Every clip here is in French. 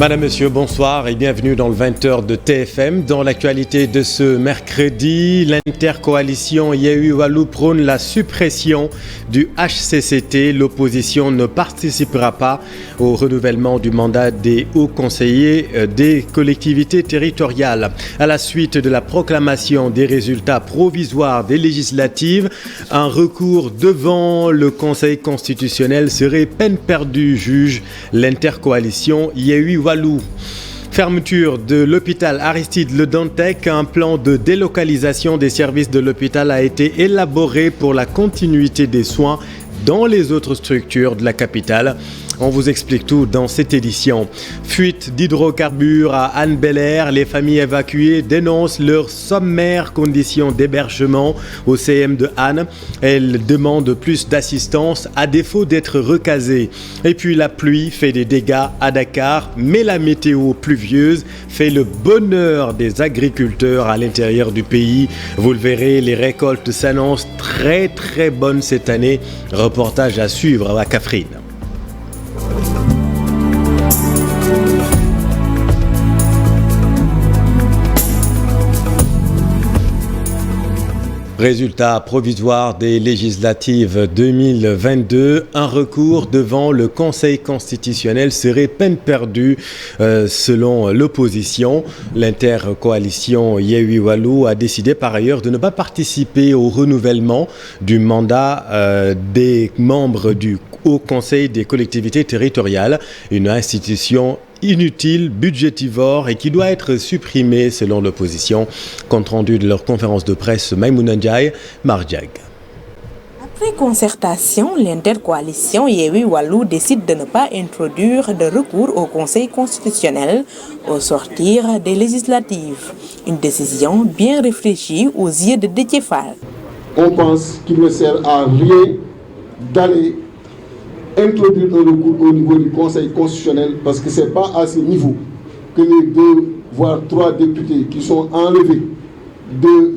Madame, Monsieur, bonsoir et bienvenue dans le 20h de TFM. Dans l'actualité de ce mercredi, l'intercoalition Yewwi Wallu prône la suppression du HCCT. L'opposition ne participera pas au renouvellement du mandat des hauts conseillers des collectivités territoriales. À la suite de la proclamation des résultats provisoires des législatives, un recours devant le Conseil constitutionnel serait peine perdue, juge l'intercoalition Yewwi Wallu. Fermeture de l'hôpital Aristide Le Dantec, un plan de délocalisation des services de l'hôpital a été élaboré pour la continuité des soins dans les autres structures de la capitale. On vous explique tout dans cette édition. Fuite d'hydrocarbures à Anne-Belair. Les familles évacuées dénoncent leurs sommaires conditions d'hébergement au CM de Anne. Elles demandent plus d'assistance à défaut d'être recasées. Et puis la pluie fait des dégâts à Dakar, mais la météo pluvieuse fait le bonheur des agriculteurs à l'intérieur du pays. Vous le verrez, les récoltes s'annoncent très bonnes cette année. Reportage à suivre à Kaffrine. Résultat provisoire des législatives 2022, un recours devant le Conseil constitutionnel serait peine perdue selon l'opposition. L'intercoalition Yewwi Wallu a décidé par ailleurs de ne pas participer au renouvellement du mandat des membres du Haut Conseil des collectivités territoriales, une institution inutile, budgétivore et qui doit être supprimée selon l'opposition. Compte rendu de leur conférence de presse, Maïmouna Ndiaye, Mardiag. Après concertation, l'intercoalition Yewwi Wallu décide de ne pas introduire de recours au Conseil constitutionnel au sortir des législatives. Une décision bien réfléchie aux yeux de Déthié Fall. On pense qu'il ne sert à rien d'aller introduire un recours au niveau du Conseil constitutionnel parce que ce n'est pas à ce niveau que les 2 voire 3 députés qui sont enlevés de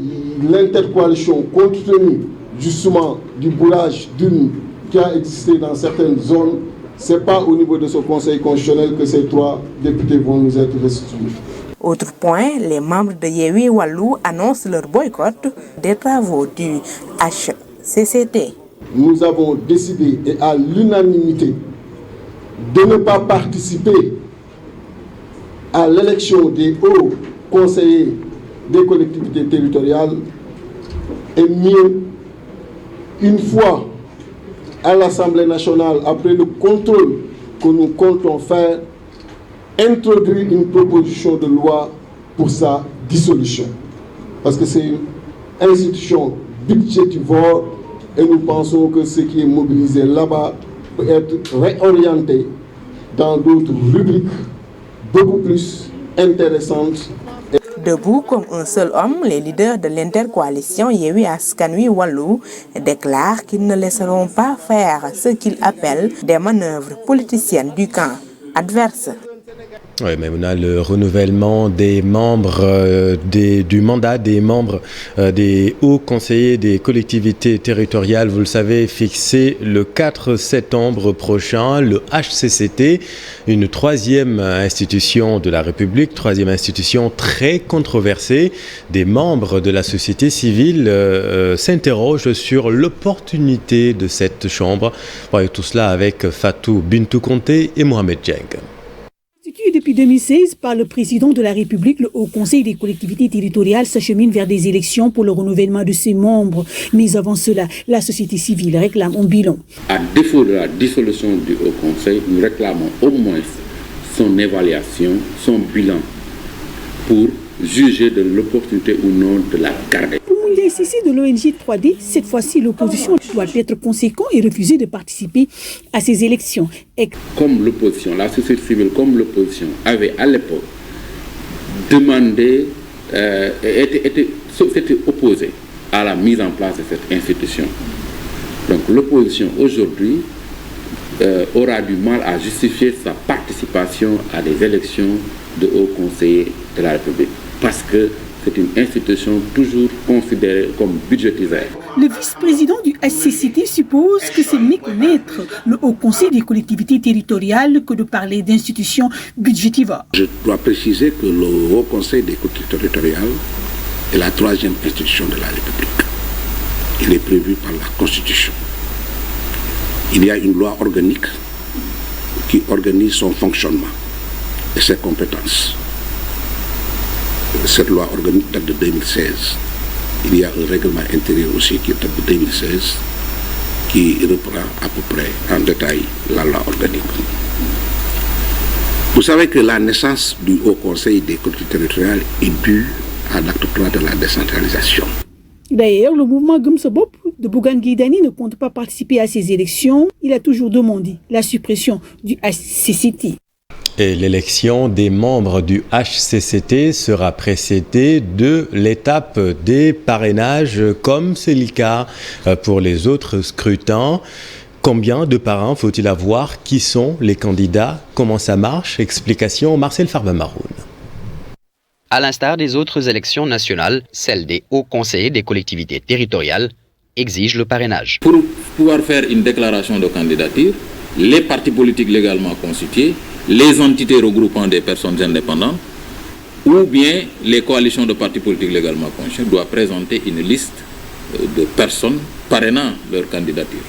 l'intercoalition compte tenu justement du bourrage d'urnes qui a existé dans certaines zones, ce n'est pas au niveau de ce Conseil constitutionnel que ces 3 députés vont nous être restitués. Autre point, les membres de Yewwi Wallu annoncent leur boycott des travaux du HCCT. Nous avons décidé, et à l'unanimité, de ne pas participer à l'élection des hauts conseillers des collectivités territoriales et mieux, une fois à l'Assemblée nationale, après le contrôle que nous comptons faire, introduire une proposition de loi pour sa dissolution. Parce que c'est une institution budgétivore et nous pensons que ce qui est mobilisé là-bas peut être réorienté dans d'autres rubriques beaucoup plus intéressantes. Debout comme un seul homme, les leaders de l'intercoalition Yewwi Askan Wi Wallu déclarent qu'ils ne laisseront pas faire ce qu'ils appellent des manœuvres politiciennes du camp adverse. Oui, mais on a le renouvellement des membres du mandat des membres des hauts conseillers des collectivités territoriales, vous le savez, fixé le 4 septembre prochain. Le HCCT, une 3e institution de la République, 3e institution très controversée. Des membres de la société civile s'interrogent sur l'opportunité de cette chambre. Voyez tout cela avec Fatou Bintou Conté et Mohamed Dieng. Depuis 2016, par le président de la République, le Haut Conseil des collectivités territoriales s'achemine vers des élections pour le renouvellement de ses membres. Mais avant cela, la société civile réclame un bilan. À défaut de la dissolution du Haut Conseil, nous réclamons au moins son évaluation, son bilan, pour juger de l'opportunité ou non de la garder. Pour Moundiaï Sissi de l'ONG 3D, cette fois-ci, l'opposition doit être conséquente et refuser de participer à ces élections. Et comme l'opposition, la société civile comme l'opposition avait à l'époque demandé, s'était opposée à la mise en place de cette institution. Donc l'opposition aujourd'hui aura du mal à justifier sa participation à des élections de hauts conseillers de la République. Parce que c'est une institution toujours considérée comme budgétisée. Le vice-président du HCCT suppose que c'est méconnaître le Haut Conseil des collectivités territoriales que de parler d'institutions budgétivores. Je dois préciser que le Haut Conseil des collectivités territoriales est la troisième institution de la République. Il est prévu par la Constitution. Il y a une loi organique qui organise son fonctionnement et ses compétences. Cette loi organique date de 2016. Il y a un règlement intérieur aussi qui date de 2016 qui reprend à peu près en détail la loi organique. Vous savez que la naissance du Haut Conseil des collectivités territoriales est due à l'acte 3 de la décentralisation. D'ailleurs, le mouvement Gumsobop de Bougane Gueye Dany ne compte pas participer à ces élections. Il a toujours demandé la suppression du HCCT. Et l'élection des membres du HCCT sera précédée de l'étape des parrainages, comme c'est le cas pour les autres scrutins. Combien de parrains faut-il avoir? Qui sont les candidats? Comment ça marche? Explication Marcel Farba-Maroun. À l'instar des autres élections nationales, celle des hauts conseillers des collectivités territoriales exige le parrainage. Pour pouvoir faire une déclaration de candidature, les partis politiques légalement constitués, les entités regroupant des personnes indépendantes ou bien les coalitions de partis politiques légalement constitués doivent présenter une liste de personnes parrainant leur candidature.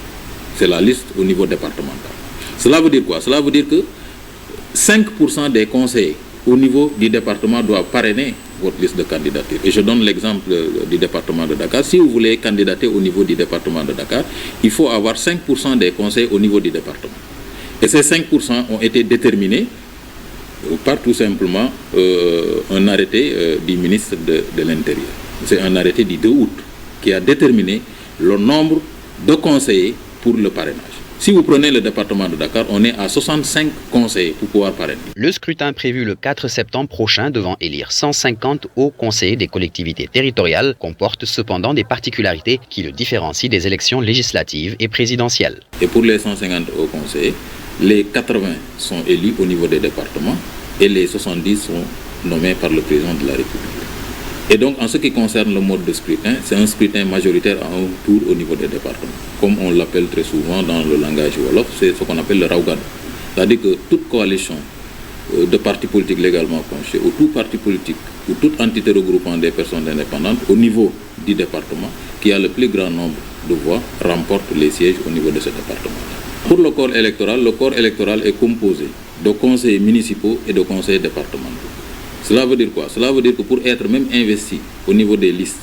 C'est la liste au niveau départemental. Cela veut dire quoi? Cela veut dire que 5% des conseillers au niveau du département doivent parrainer votre liste de candidature. Et je donne l'exemple du département de Dakar. Si vous voulez candidater au niveau du département de Dakar, il faut avoir 5% des conseillers au niveau du département. Et ces 5% ont été déterminés par tout simplement un arrêté du ministre de l'Intérieur. C'est un arrêté du 2 août qui a déterminé le nombre de conseillers pour le parrainage. Si vous prenez le département de Dakar, on est à 65 conseillers pour pouvoir parrainer. Le scrutin prévu le 4 septembre prochain devant élire 150 hauts conseillers des collectivités territoriales comporte cependant des particularités qui le différencient des élections législatives et présidentielles. Et pour les 150 hauts conseillers, les 80 sont élus au niveau des départements et les 70 sont nommés par le président de la République. Et donc, en ce qui concerne le mode de scrutin, c'est un scrutin majoritaire à un tour au niveau des départements. Comme on l'appelle très souvent dans le langage wolof, c'est ce qu'on appelle le Raugad. C'est-à-dire que toute coalition de partis politiques légalement constitués, ou tout parti politique, ou toute entité regroupant des personnes indépendantes au niveau du département, qui a le plus grand nombre de voix, remporte les sièges au niveau de ce département. Pour le corps électoral est composé de conseillers municipaux et de conseillers départementaux. Cela veut dire quoi? Cela veut dire que pour être même investi au niveau des listes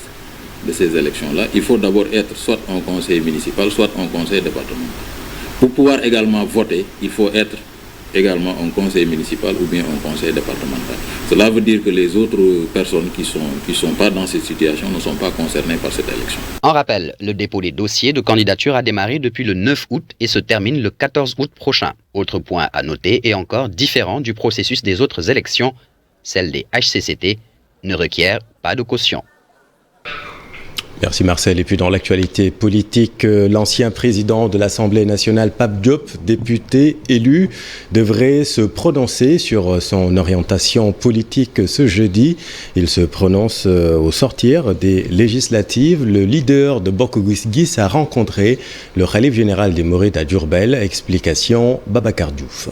de ces élections-là, il faut d'abord être soit un conseiller municipal, soit un conseiller départemental. Pour pouvoir également voter, il faut être également un conseiller municipal ou bien un conseiller départemental. Cela veut dire que les autres personnes qui sont pas dans cette situation ne sont pas concernées par cette élection. En rappel, le dépôt des dossiers de candidature a démarré depuis le 9 août et se termine le 14 août prochain. Autre point à noter et encore différent du processus des autres élections, celle des HCCT ne requiert pas de caution. Merci Marcel. Et puis dans l'actualité politique, l'ancien président de l'Assemblée nationale, Pape Diop, député élu, devrait se prononcer sur son orientation politique ce jeudi. Il se prononce au sortir des législatives. Le leader de Bokk Gis Gis a rencontré le khalife général des Mourides à Diourbel. Explication Babacar Diouf.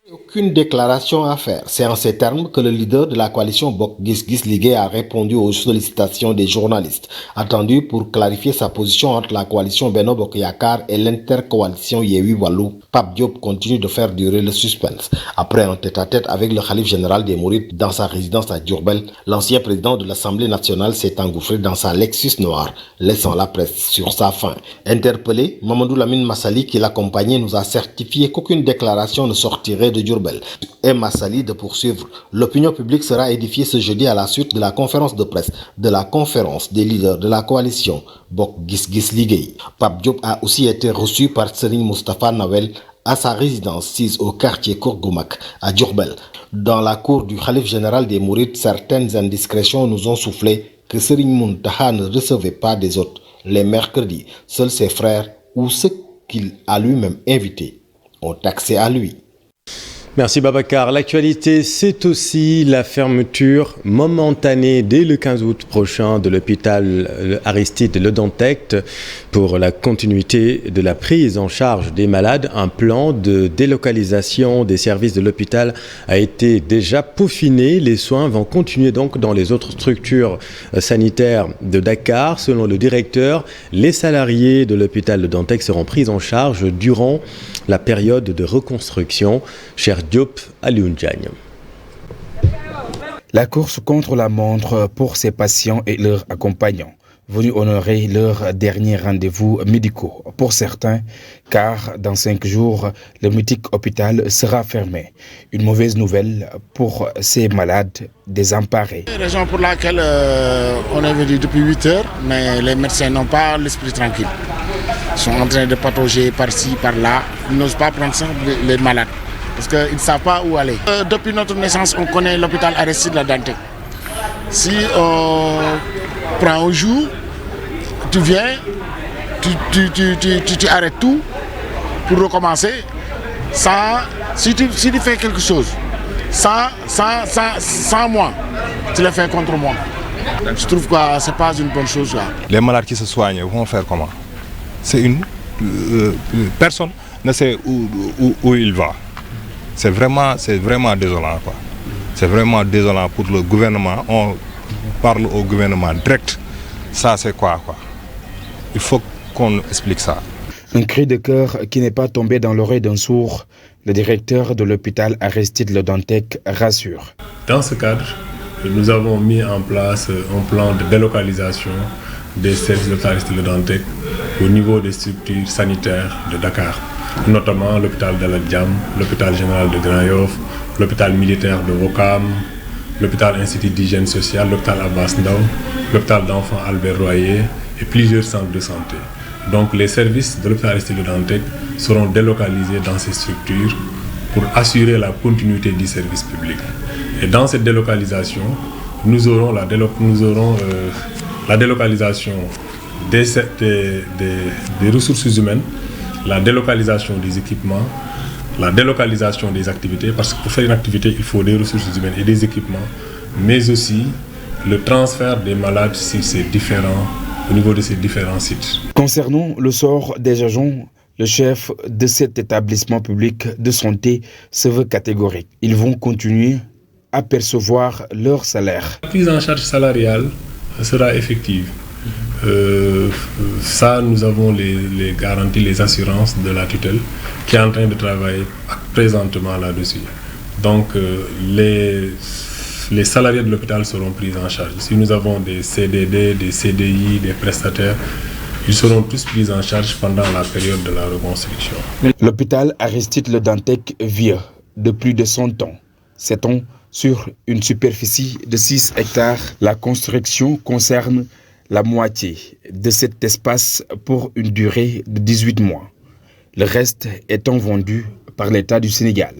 Aucune déclaration à faire. C'est en ces termes que le leader de la coalition Bokk Gis Gis Liguey a répondu aux sollicitations des journalistes, attendus pour clarifier sa position entre la coalition Benno Bokk Yakaar et l'intercoalition Yewwi Wallu. Pape Diop continue de faire durer le suspense. Après un tête-à-tête avec le khalife général des Mourides dans sa résidence à Diourbel, l'ancien président de l'Assemblée nationale s'est engouffré dans sa Lexus noire, laissant la presse sur sa faim. Interpellé, Mamadou Lamine Massali, qui l'accompagnait, nous a certifié qu'aucune déclaration ne sortirait de Diourbel. Et Massali de poursuivre. L'opinion publique sera édifiée ce jeudi à la suite de la conférence de presse de la conférence des leaders de la coalition Bokk Gis Gis Liguey. Pape Diop a aussi été reçu par Serigne Moustapha Nawel à sa résidence sise au quartier Kourgoumak à Diourbel. Dans la cour du khalife général des Mourides, certaines indiscrétions nous ont soufflé que Serigne Mountakha ne recevait pas des hôtes les mercredis. Seuls ses frères ou ceux qu'il a lui-même invités ont accès à lui. Merci Babacar. L'actualité, c'est aussi la fermeture momentanée dès le 15 août prochain de l'hôpital Aristide Le Dantec pour la continuité de la prise en charge des malades. Un plan de délocalisation des services de l'hôpital a été déjà peaufiné. Les soins vont continuer donc dans les autres structures sanitaires de Dakar. Selon le directeur, les salariés de l'hôpital Le Dantec seront pris en charge durant la période de reconstruction. Cher Diop, Alioune Diagne. La course contre la montre pour ces patients et leurs accompagnants, venus honorer leurs derniers rendez-vous médicaux. Pour certains, car dans 5 jours, le mythique hôpital sera fermé. Une mauvaise nouvelle pour ces malades désemparés. Raison pour laquelle on est venu depuis 8 heures, mais les médecins n'ont pas l'esprit tranquille. Ils sont en train de patauger par-ci, par-là. Ils n'osent pas prendre soin les malades parce qu'ils ne savent pas où aller. Depuis notre naissance, on connaît l'hôpital Aristide Le Dantec. Si on prend un jour, tu viens, tu arrêtes tout pour recommencer. Si tu fais quelque chose, sans moi, tu le fais contre moi. Je trouve que ce n'est pas une bonne chose là. Les malades qui se soignent vont faire comment? C'est personne ne sait où il va. C'est vraiment désolant, quoi. C'est vraiment désolant pour le gouvernement. On parle au gouvernement direct. Ça, c'est quoi? Il faut qu'on explique ça. Un cri de cœur qui n'est pas tombé dans l'oreille d'un sourd. Le directeur de l'hôpital Aristide Le Dantec rassure. Dans ce cadre, nous avons mis en place un plan de délocalisation des services de l'hôpital Aristide Le Dantec au niveau des structures sanitaires de Dakar, notamment l'hôpital de la Diam, l'hôpital général de Grand Yoff, l'hôpital militaire de Ouakam, l'hôpital Institut d'hygiène sociale, l'hôpital Abbas Ndao, l'hôpital d'enfants Albert Royer et plusieurs centres de santé. Donc les services de l'hôpital Aristide Le Dantec seront délocalisés dans ces structures pour assurer la continuité du service public. Et dans cette délocalisation, nous aurons la délocalisation des ressources humaines, la délocalisation des équipements, la délocalisation des activités, parce que pour faire une activité, il faut des ressources humaines et des équipements, mais aussi le transfert des malades au niveau de ces différents sites. Concernant le sort des agents, le chef de cet établissement public de santé se veut catégorique. Ils vont continuer à percevoir leur salaire. La prise en charge salariale sera effective. Ça, nous avons les garanties, les assurances de la tutelle qui est en train de travailler présentement là-dessus. Donc, les salariés de l'hôpital seront pris en charge. Si nous avons des CDD, des CDI, des prestataires, ils seront tous pris en charge pendant la période de la reconstruction. L'hôpital Aristide Le Dantec vieux de plus de 100 ans. C'est-on sur une superficie de 6 hectares. La construction concerne la moitié de cet espace pour une durée de 18 mois. Le reste étant vendu par l'État du Sénégal.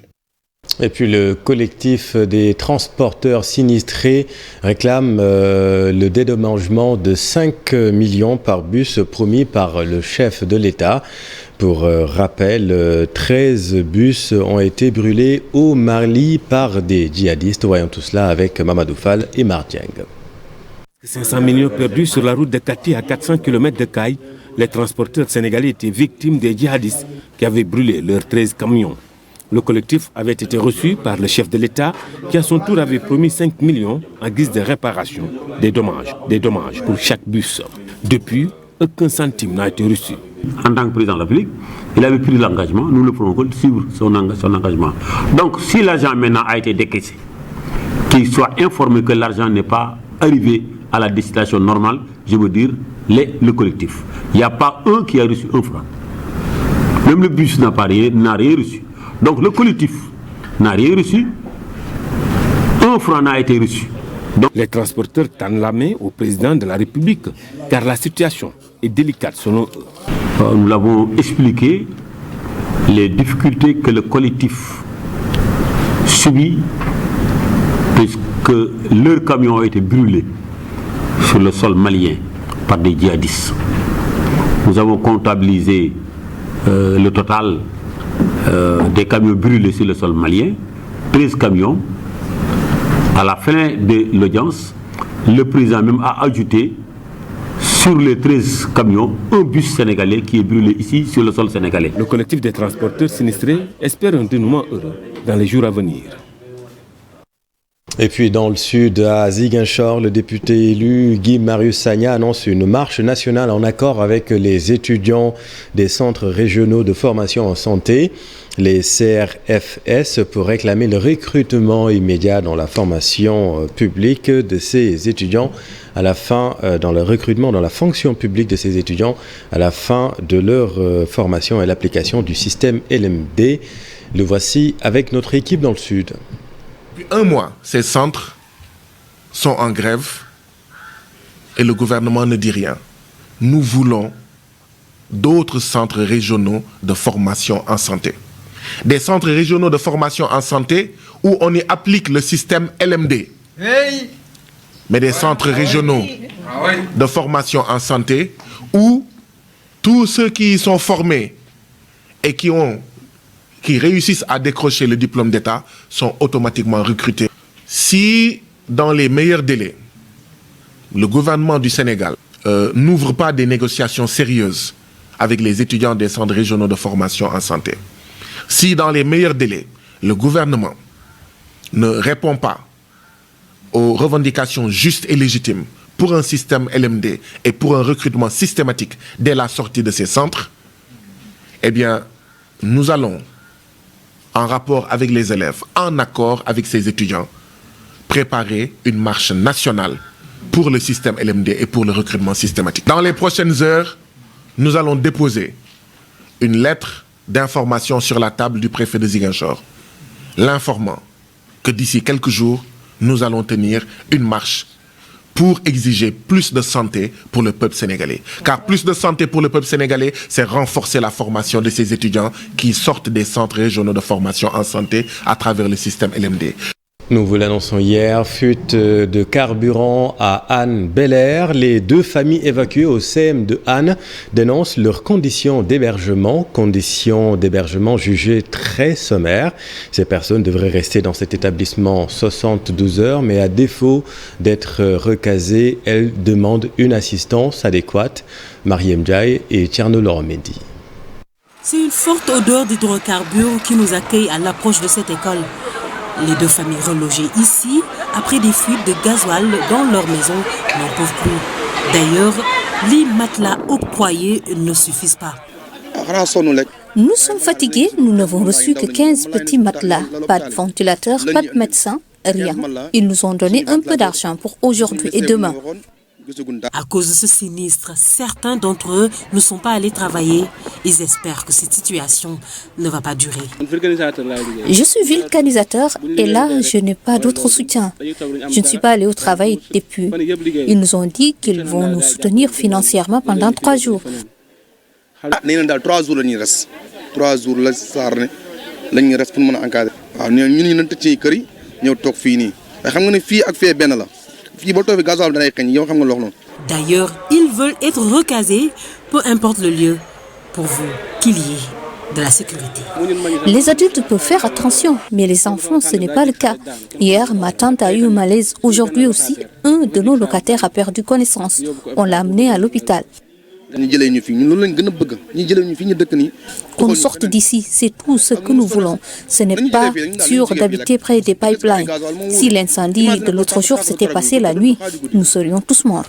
Et puis le collectif des transporteurs sinistrés réclame le dédommagement de 5 millions par bus promis par le chef de l'État. Pour rappel, 13 bus ont été brûlés au Mali par des djihadistes. Voyons tout cela avec Mamadou Fall et Mardieng. 500 millions perdus sur la route de Kati à 400 km de Caille. Les transporteurs sénégalais étaient victimes des djihadistes qui avaient brûlé leurs 13 camions. Le collectif avait été reçu par le chef de l'État qui à son tour avait promis 5 millions en guise de réparation des dommages pour chaque bus. Depuis, aucun centime n'a été reçu. En tant que président de la République, il avait pris l'engagement, nous ne ferons que suivre son engagement. Donc si l'argent maintenant a été décaissé, qu'il soit informé que l'argent n'est pas arrivé à la destination normale, je veux dire le collectif. Il n'y a pas un qui a reçu un franc. Même le bus n'a rien reçu. Donc le collectif n'a rien reçu, un franc n'a été reçu. Donc, les transporteurs tendent la main au président de la République, car la situation est délicate selon eux. Nous l'avons expliqué, les difficultés que le collectif subit, puisque leurs camions ont été brûlés sur le sol malien par des djihadistes. Nous avons comptabilisé le total des camions brûlés sur le sol malien, 13 camions. À la fin de l'audience, le président même a ajouté sur les 13 camions un bus sénégalais qui est brûlé ici sur le sol sénégalais. Le collectif des transporteurs sinistrés espère un dénouement heureux dans les jours à venir. Et puis dans le sud, à Ziguinchor, le député élu Guy Marius Sagna annonce une marche nationale en accord avec les étudiants des centres régionaux de formation en santé, les CRFS, pour réclamer le recrutement immédiat dans la formation publique de ces étudiants à la fin, dans le recrutement dans la fonction publique de ces étudiants à la fin de leur formation et l'application du système LMD. Le voici avec notre équipe dans le sud. Depuis un mois, ces centres sont en grève et le gouvernement ne dit rien. Nous voulons d'autres centres régionaux de formation en santé. Des centres régionaux de formation en santé où on y applique le système LMD. Mais des centres régionaux de formation en santé où tous ceux qui y sont formés et qui réussissent à décrocher le diplôme d'État sont automatiquement recrutés. Si, dans les meilleurs délais, le gouvernement du Sénégal n'ouvre pas des négociations sérieuses avec les étudiants des centres régionaux de formation en santé, si, dans les meilleurs délais, le gouvernement ne répond pas aux revendications justes et légitimes pour un système LMD et pour un recrutement systématique dès la sortie de ces centres, eh bien, nous allons, en rapport avec les élèves, en accord avec ces étudiants, préparer une marche nationale pour le système LMD et pour le recrutement systématique. Dans les prochaines heures, nous allons déposer une lettre d'information sur la table du préfet de Ziguinchor, l'informant que d'ici quelques jours, nous allons tenir une marche pour exiger plus de santé pour le peuple sénégalais. Car plus de santé pour le peuple sénégalais, c'est renforcer la formation de ces étudiants qui sortent des centres régionaux de formation en santé à travers le système LMD. Nous vous l'annonçons hier, fuite de carburant à Anne-Belair. Les deux familles évacuées au CM de Anne dénoncent leurs conditions d'hébergement jugées très sommaires. Ces personnes devraient rester dans cet établissement 72 heures, mais à défaut d'être recasées, elles demandent une assistance adéquate. Mariam Ndiaye et Tierno Loromendi. C'est une forte odeur d'hydrocarbures qui nous accueille à l'approche de cette école. Les deux familles relogées ici, après des fuites de gasoil dans leur maison, n'en peuvent plus. D'ailleurs, les matelas octroyés ne suffisent pas. Nous sommes fatigués, nous n'avons reçu que 15 petits matelas. Pas de ventilateur, pas de médecin, rien. Ils nous ont donné un peu d'argent pour aujourd'hui et demain. À cause de ce sinistre, certains d'entre eux ne sont pas allés travailler. Ils espèrent que cette situation ne va pas durer. Je suis vulcanisateur et là, je n'ai pas d'autre soutien. Je ne suis pas allé au travail depuis. Ils nous ont dit qu'ils vont nous soutenir financièrement pendant 3 jours. D'ailleurs, ils veulent être recasés, peu importe le lieu, pour vous, qu'il y ait de la sécurité. Les adultes peuvent faire attention, mais les enfants, ce n'est pas le cas. Hier, ma tante a eu un malaise. Aujourd'hui aussi, un de nos locataires a perdu connaissance. On l'a amené à l'hôpital. Qu'on sorte d'ici, c'est tout ce que nous voulons. Ce n'est pas sûr d'habiter près des pipelines. Si l'incendie de l'autre jour s'était passé la nuit, nous serions tous morts.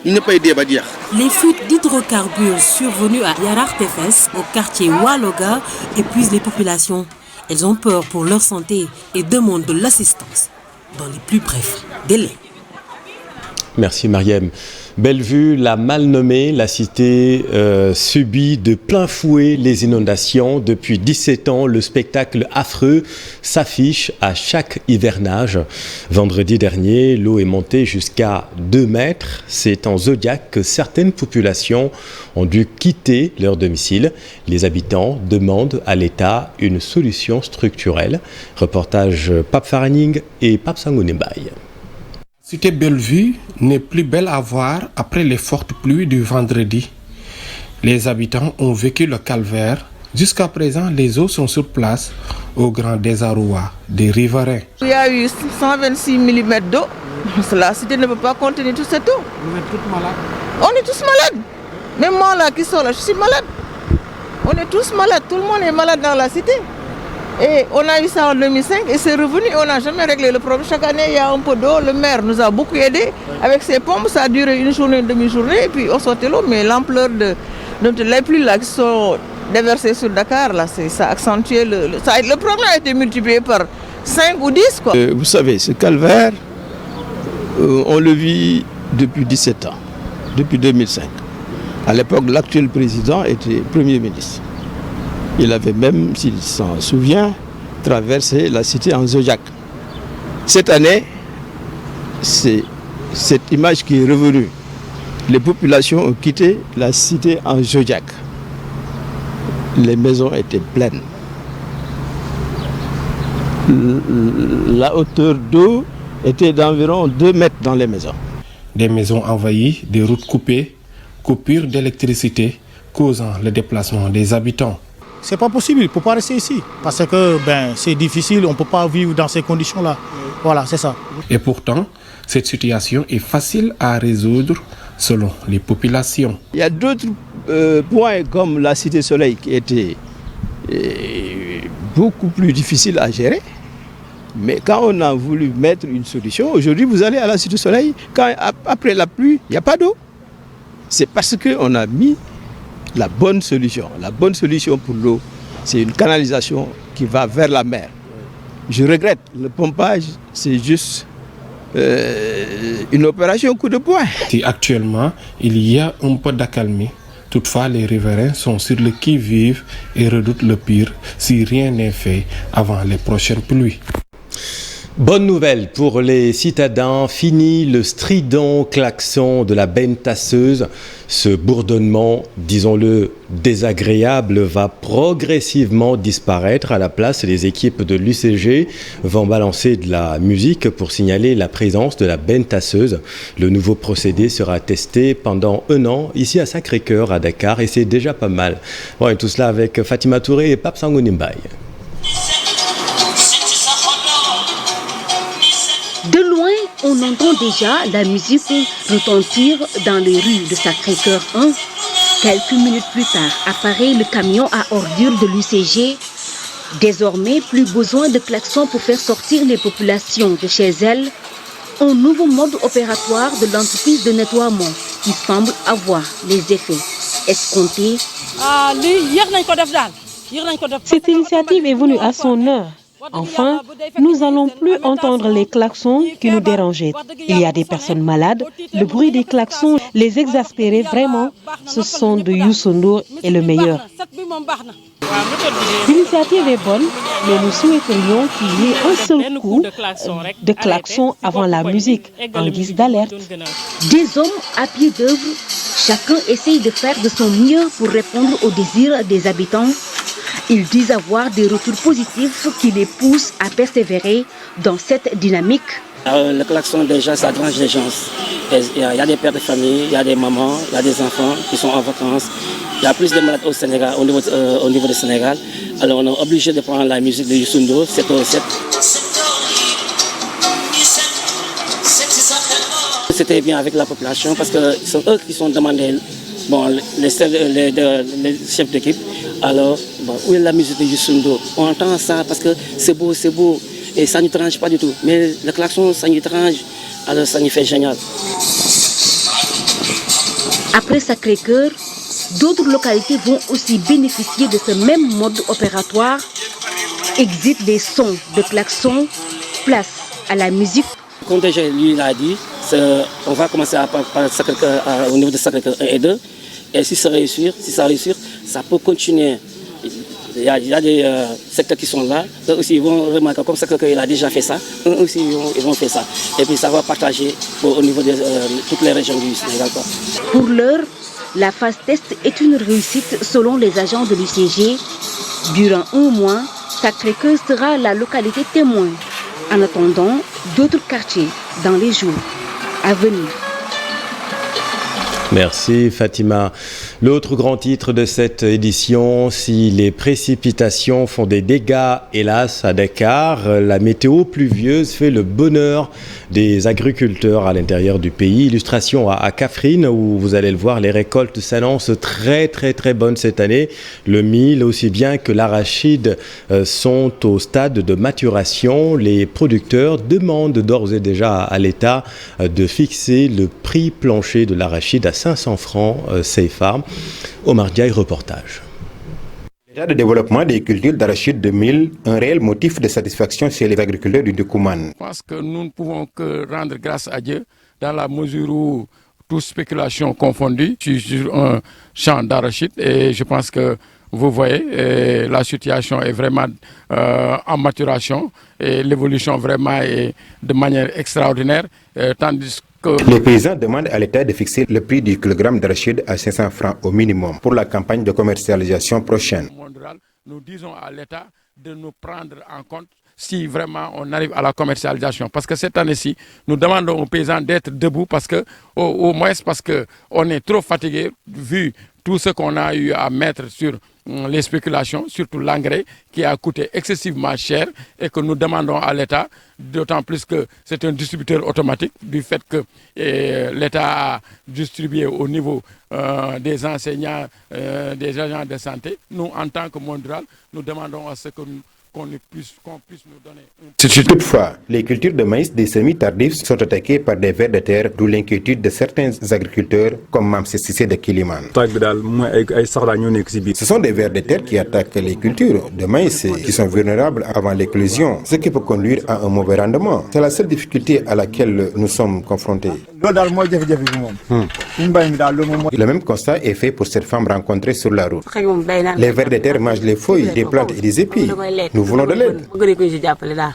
Les fuites d'hydrocarbures survenues à Yarar Tefes, au quartier Waloga, épuisent les populations. Elles ont peur pour leur santé et demandent de l'assistance dans les plus brefs délais. Merci Mariam. Bellevue, la mal nommée, la cité subit de plein fouet les inondations. Depuis 17 ans, le spectacle affreux s'affiche à chaque hivernage. Vendredi dernier, l'eau est montée jusqu'à 2 mètres. C'est en Zodiac que certaines populations ont dû quitter leur domicile. Les habitants demandent à l'État une solution structurelle. Reportage Pape Faraning et Pape Sangounembay. La cité Bellevue n'est plus belle à voir après les fortes pluies du vendredi. Les habitants ont vécu le calvaire Jusqu'à présent, les eaux sont sur place au grand désarroi des riverains. Il y a eu 126 mm d'eau. La cité ne peut pas contenir toute cette eau. Vous êtes tous malades? On est tous malades. Même moi là qui sors là, je suis malade. On est tous malades, tout le monde est malade dans la cité. Et on a eu ça en 2005 et c'est revenu, on n'a jamais réglé le problème. Chaque année, il y a un peu d'eau, le maire nous a beaucoup aidé. Avec ses pompes, ça a duré une journée, une demi-journée, et puis on sortait l'eau. Mais l'ampleur de les pluies là, qui sont déversées sur Dakar, là, ça a accentué le problème a été multiplié par 5 ou 10. Quoi. Vous savez, ce calvaire, on le vit depuis 17 ans, depuis 2005. À l'époque, l'actuel président était Premier ministre. Il avait même, s'il s'en souvient, traversé la cité en Zodiac. Cette année, c'est cette image qui est revenue. Les populations ont quitté la cité en Zodiac. Les maisons étaient pleines. La hauteur d'eau était d'environ 2 mètres dans les maisons. Des maisons envahies, des routes coupées, coupure d'électricité causant le déplacement des habitants. C'est pas possible, il ne peut pas rester ici parce que c'est difficile, on ne peut pas vivre dans ces conditions-là. Voilà, c'est ça. Et pourtant, cette situation est facile à résoudre selon les populations. Il y a d'autres points comme la Cité Soleil qui étaient beaucoup plus difficiles à gérer. Mais quand on a voulu mettre une solution, aujourd'hui vous allez à la Cité Soleil, après la pluie, il n'y a pas d'eau. C'est parce qu'on a mis la bonne solution. La bonne solution pour l'eau, c'est une canalisation qui va vers la mer. Je regrette, le pompage, c'est juste une opération coup de poing. Si actuellement, il y a un peu d'accalmie, toutefois les riverains sont sur le qui-vive et redoutent le pire si rien n'est fait avant les prochaines pluies. Bonne nouvelle pour les citadins, fini le strident klaxon de la benne tasseuse. Ce bourdonnement, disons-le, désagréable, va progressivement disparaître. À la place, les équipes de l'UCG vont balancer de la musique pour signaler la présence de la benne tasseuse. Le nouveau procédé sera testé pendant 1 an ici à Sacré-Cœur, à Dakar, et c'est déjà pas mal. Bon, et tout cela avec Fatima Touré et Pape Sangonimbaye. De loin, on entend déjà la musique retentir dans les rues de Sacré-Cœur 1. Quelques minutes plus tard, apparaît le camion à ordures de l'UCG. Désormais, plus besoin de klaxons pour faire sortir les populations de chez elles. Un nouveau mode opératoire de l'entreprise de nettoiement qui semble avoir les effets escomptés. Cette initiative est venue à son heure. Enfin, nous n'allons plus entendre les klaxons qui nous dérangeaient. Il y a des personnes malades. Le bruit des klaxons les exaspérait vraiment. Ce son de Youssou Ndour est le meilleur. L'initiative est bonne, mais nous souhaiterions qu'il y ait un seul coup de klaxon avant la musique, en guise d'alerte. Des hommes à pied d'œuvre, chacun essaye de faire de son mieux pour répondre aux désirs des habitants. Ils disent avoir des retours positifs qui les poussent à persévérer dans cette dynamique. Le klaxon, déjà, ça dérange les gens. Il y a des pères de famille, il y a des mamans, il y a des enfants qui sont en vacances. Il y a plus de malades au Sénégal, au niveau du Sénégal. Alors on est obligé de prendre la musique de Youssou Ndour, 7h07. C'était bien avec la population parce que c'est eux qui sont demandés, les chefs d'équipe. Alors, où est la musique de Youssou Ndour? On entend ça parce que c'est beau, et ça ne nous dérange pas du tout. Mais le klaxon, ça nous dérange, alors ça nous fait génial. Après Sacré-Cœur, d'autres localités vont aussi bénéficier de ce même mode opératoire. Exit des sons de klaxon, place à la musique. Comme déjà lui l'a dit, on va commencer par Sacré-Cœur, au niveau de Sacré-Cœur 1 et 2. Et si ça réussit, ça peut continuer. Il y a des secteurs qui sont là. Eux aussi, ils vont remarquer, comme Sacré-Cœur a déjà fait ça, eux aussi, ils vont faire ça. Et puis ça va partager au niveau de toutes les régions du Sénégal. Pour l'heure, la phase test est une réussite selon les agents de l'UCG. Durant 1 mois, Sacré-Cœur sera la localité témoin. En attendant, d'autres quartiers dans les jours à venir. Merci Fatima. L'autre grand titre de cette édition, si les précipitations font des dégâts, hélas, à Dakar, la météo pluvieuse fait le bonheur des agriculteurs à l'intérieur du pays. Illustration à Kaffrine, où vous allez le voir, les récoltes s'annoncent très bonnes cette année. Le mil aussi bien que l'arachide sont au stade de maturation. Les producteurs demandent d'ores et déjà à l'État de fixer le prix plancher de l'arachide à 500 francs CFA. Omar Diaye, reportage. L'état de développement des cultures d'arachide de mil, un réel motif de satisfaction chez les agriculteurs du Ndoukoumane. Je pense que nous ne pouvons que rendre grâce à Dieu dans la mesure où toute spéculation confondue, je suis sur un champ d'arachide et je pense que vous voyez, la situation est vraiment en maturation et l'évolution vraiment est de manière extraordinaire, tandis que les paysans demandent à l'État de fixer le prix du kilogramme d'arachide à 500 francs au minimum pour la campagne de commercialisation prochaine. Nous disons à l'État de nous prendre en compte si vraiment on arrive à la commercialisation. Parce que cette année-ci, nous demandons aux paysans d'être debout parce que, au moins parce qu'on est trop fatigué vu tout ce qu'on a eu à mettre sur les spéculations, surtout l'engrais qui a coûté excessivement cher et que nous demandons à l'État, d'autant plus que c'est un distributeur automatique du fait que l'État a distribué au niveau des enseignants, des agents de santé. Nous, en tant que monde rural, nous demandons à ce que qu'on puisse nous donner Toutefois, les cultures de maïs des semis tardifs sont attaquées par des vers de terre, d'où l'inquiétude de certains agriculteurs comme Mamsé Sissé de Kiliman. Ce sont des vers de terre qui attaquent les cultures de maïs qui sont vulnérables avant l'éclosion, ce qui peut conduire à un mauvais rendement. C'est la seule difficulté à laquelle nous sommes confrontés. Le même constat est fait pour cette femme rencontrée sur la route. Les vers de terre mangent les feuilles, des plantes et des épis. Nous voulons de l'aide.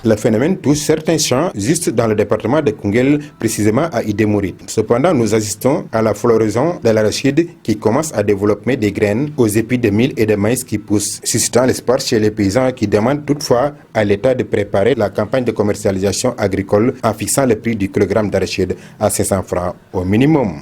Le phénomène touche certains champs juste dans le département de Koungheul, précisément à Idémouride. Cependant, nous assistons à la floraison de l'arachide qui commence à développer des graines aux épis de mil et de maïs qui poussent, suscitant l'espoir chez les paysans qui demandent toutefois à l'État de préparer la campagne de commercialisation agricole en fixant le prix du kilogramme d'arachide à 500 francs au minimum.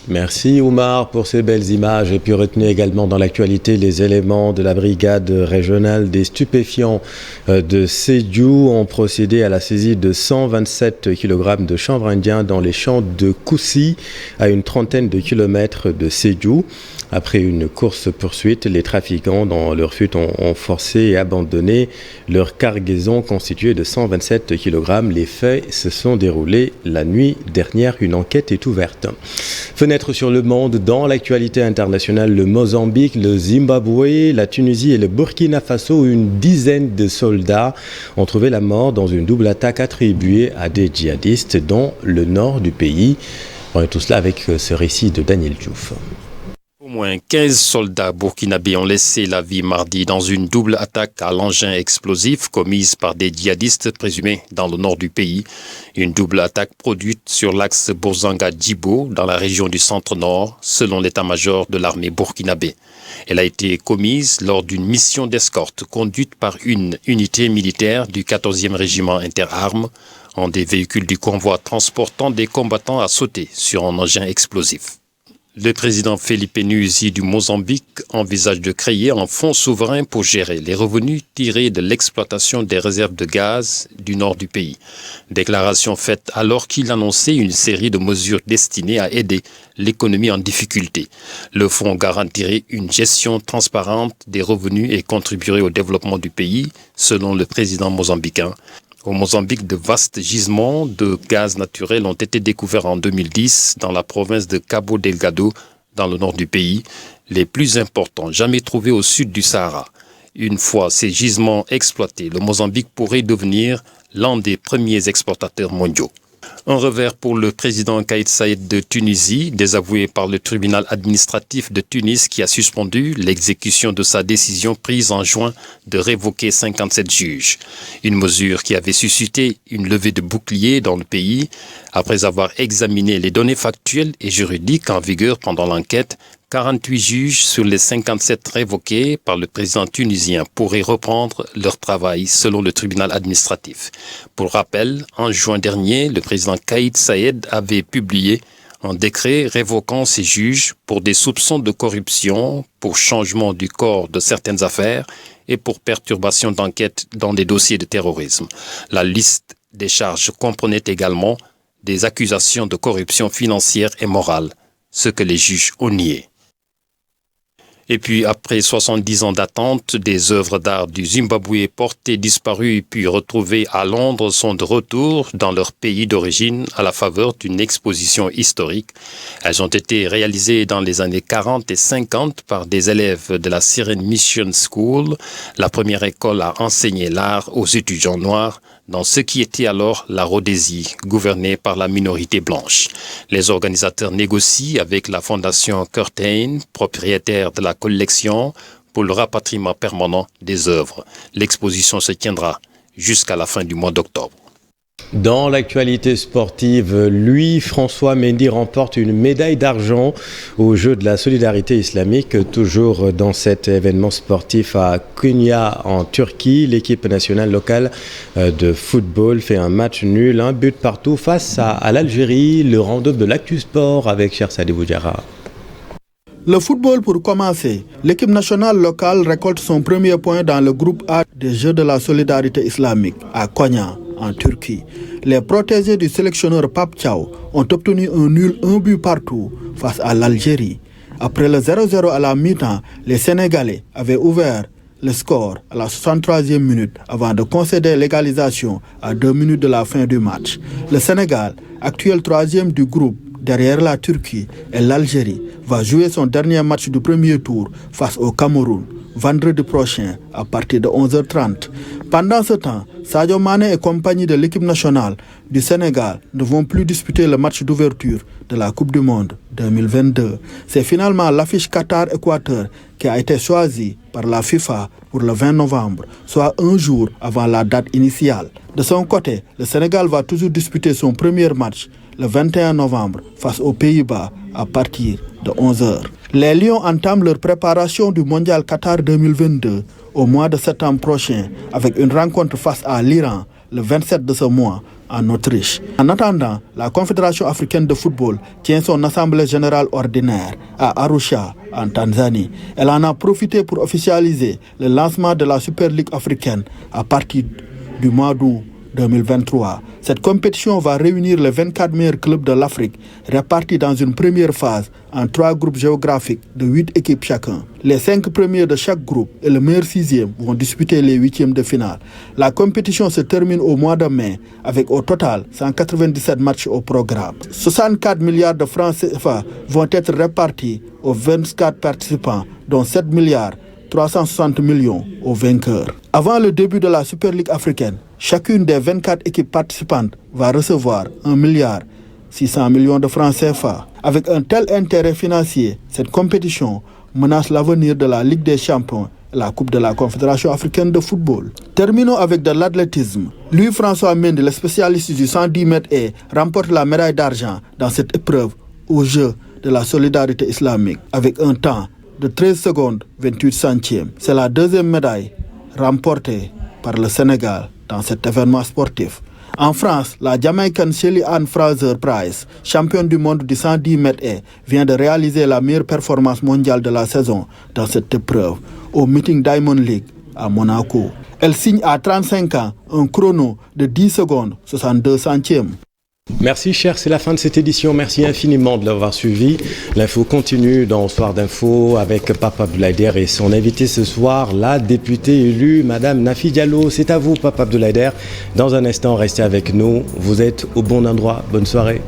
Merci Oumar pour ces belles images. Et puis retenez également dans l'actualité les éléments de la brigade régionale des stupéfiants de Sédhiou ont procédé à la saisie de 127 kg de chanvre indien dans les champs de Koussi à une trentaine de kilomètres de Sédhiou. Après une course-poursuite, les trafiquants dans leur fuite ont forcé et abandonné leur cargaison constituée de 127 kg. Les faits se sont déroulés la nuit dernière. Une enquête est ouverte. Fenêtre sur le monde dans l'actualité internationale, le Mozambique, le Zimbabwe, la Tunisie et le Burkina Faso, une dizaine de soldats ont trouvé la mort dans une double attaque attribuée à des djihadistes dans le nord du pays. On est tout cela avec ce récit de Daniel Diouf. Au moins 15 soldats burkinabés ont laissé la vie mardi dans une double attaque à l'engin explosif commise par des djihadistes présumés dans le nord du pays. Une double attaque produite sur l'axe Bourzanga-Djibo dans la région du centre-nord, selon l'état-major de l'armée burkinabé. Elle a été commise lors d'une mission d'escorte conduite par une unité militaire du 14e régiment interarmes en des véhicules du convoi transportant des combattants à sauter sur un engin explosif. Le président Felipe Nyusi du Mozambique envisage de créer un fonds souverain pour gérer les revenus tirés de l'exploitation des réserves de gaz du nord du pays. Déclaration faite alors qu'il annonçait une série de mesures destinées à aider l'économie en difficulté. Le fonds garantirait une gestion transparente des revenus et contribuerait au développement du pays, selon le président mozambicain. Au Mozambique, de vastes gisements de gaz naturel ont été découverts en 2010 dans la province de Cabo Delgado, dans le nord du pays, les plus importants jamais trouvés au sud du Sahara. Une fois ces gisements exploités, le Mozambique pourrait devenir l'un des premiers exportateurs mondiaux. Un revers pour le président Kais Saied de Tunisie, désavoué par le tribunal administratif de Tunis qui a suspendu l'exécution de sa décision prise en juin de révoquer 57 juges. Une mesure qui avait suscité une levée de boucliers dans le pays. Après avoir examiné les données factuelles et juridiques en vigueur pendant l'enquête, 48 juges sur les 57 révoqués par le président tunisien pourraient reprendre leur travail selon le tribunal administratif. Pour rappel, en juin dernier, le président Kais Saied avait publié un décret révoquant ces juges pour des soupçons de corruption, pour changement du corps de certaines affaires et pour perturbation d'enquête dans des dossiers de terrorisme. La liste des charges comprenait également des accusations de corruption financière et morale, ce que les juges ont nié. Et puis, après 70 ans d'attente, des œuvres d'art du Zimbabwe portées disparues puis retrouvées à Londres sont de retour dans leur pays d'origine à la faveur d'une exposition historique. Elles ont été réalisées dans les années 40 et 50 par des élèves de la Syrian Mission School, la première école à enseigner l'art aux étudiants noirs dans ce qui était alors la Rhodésie, gouvernée par la minorité blanche. Les organisateurs négocient avec la fondation Curtain, propriétaire de la collection, pour le rapatriement permanent des œuvres. L'exposition se tiendra jusqu'à la fin du mois d'octobre. Dans l'actualité sportive, François Mendy remporte une médaille d'argent aux Jeux de la solidarité islamique. Toujours dans cet événement sportif à Konya en Turquie, l'équipe nationale locale de football fait un match nul, un but partout face à l'Algérie. Le round-up de l'Actu Sport avec Cher Sadibou Diarra. Le football pour commencer. L'équipe nationale locale récolte son premier point dans le groupe A des Jeux de la solidarité islamique à Konya, en Turquie. Les protégés du sélectionneur Pape Thiaw ont obtenu un nul, un but partout face à l'Algérie. Après le 0-0 à la mi-temps, les Sénégalais avaient ouvert le score à la 63e minute avant de concéder l'égalisation à 2 minutes de la fin du match. Le Sénégal, actuel 3e du groupe, derrière la Turquie et l'Algérie, va jouer son dernier match du premier tour face au Cameroun vendredi prochain à partir de 11h30. Pendant ce temps, Sadio Mané et compagnie de l'équipe nationale du Sénégal ne vont plus disputer le match d'ouverture de la Coupe du Monde 2022. C'est finalement l'affiche Qatar-Équateur qui a été choisie par la FIFA pour le 20 novembre, soit un jour avant la date initiale. De son côté, le Sénégal va toujours disputer son premier match le 21 novembre face aux Pays-Bas à partir de 11h. Les Lions entament leur préparation du Mondial Qatar 2022 au mois de septembre prochain avec une rencontre face à l'Iran le 27 de ce mois en Autriche. En attendant, la Confédération africaine de football tient son assemblée générale ordinaire à Arusha, en Tanzanie. Elle en a profité pour officialiser le lancement de la Super League africaine à partir du mois d'août 2023. Cette compétition va réunir les 24 meilleurs clubs de l'Afrique répartis dans une première phase en 3 groupes géographiques de 8 équipes chacun. Les 5 premiers de chaque groupe et le meilleur 6e vont disputer les 8e de finale. La compétition se termine au mois de mai avec au total 197 matchs au programme. 64 milliards de francs CFA vont être répartis aux 24 participants, dont 7 milliards 360 millions aux vainqueurs. Avant le début de la Super League africaine, chacune des 24 équipes participantes va recevoir 1 milliard 600 millions de francs CFA. Avec un tel intérêt financier, cette compétition menace l'avenir de la Ligue des Champions et la Coupe de la Confédération africaine de football. Terminons avec de l'athlétisme. François Mendy, le spécialiste du 110 mètres et remporte la médaille d'argent dans cette épreuve aux Jeux de la solidarité islamique avec un temps de 13 secondes 28 centièmes. C'est la deuxième médaille remportée par le Sénégal dans cet événement sportif. En France, la Jamaïcaine Shelly Ann Fraser-Price, championne du monde du 110 mètres et vient de réaliser la meilleure performance mondiale de la saison dans cette épreuve au meeting Diamond League à Monaco. Elle signe à 35 ans un chrono de 10 secondes 62 centièmes. Merci cher, c'est la fin de cette édition. Merci infiniment de l'avoir suivi. L'info continue dans Soir d'Info avec Pape Abdoulaye et son invité ce soir, la députée élue, Madame Nafi Diallo. C'est à vous, Pape Abdoulaye. Dans un instant, restez avec nous. Vous êtes au bon endroit. Bonne soirée.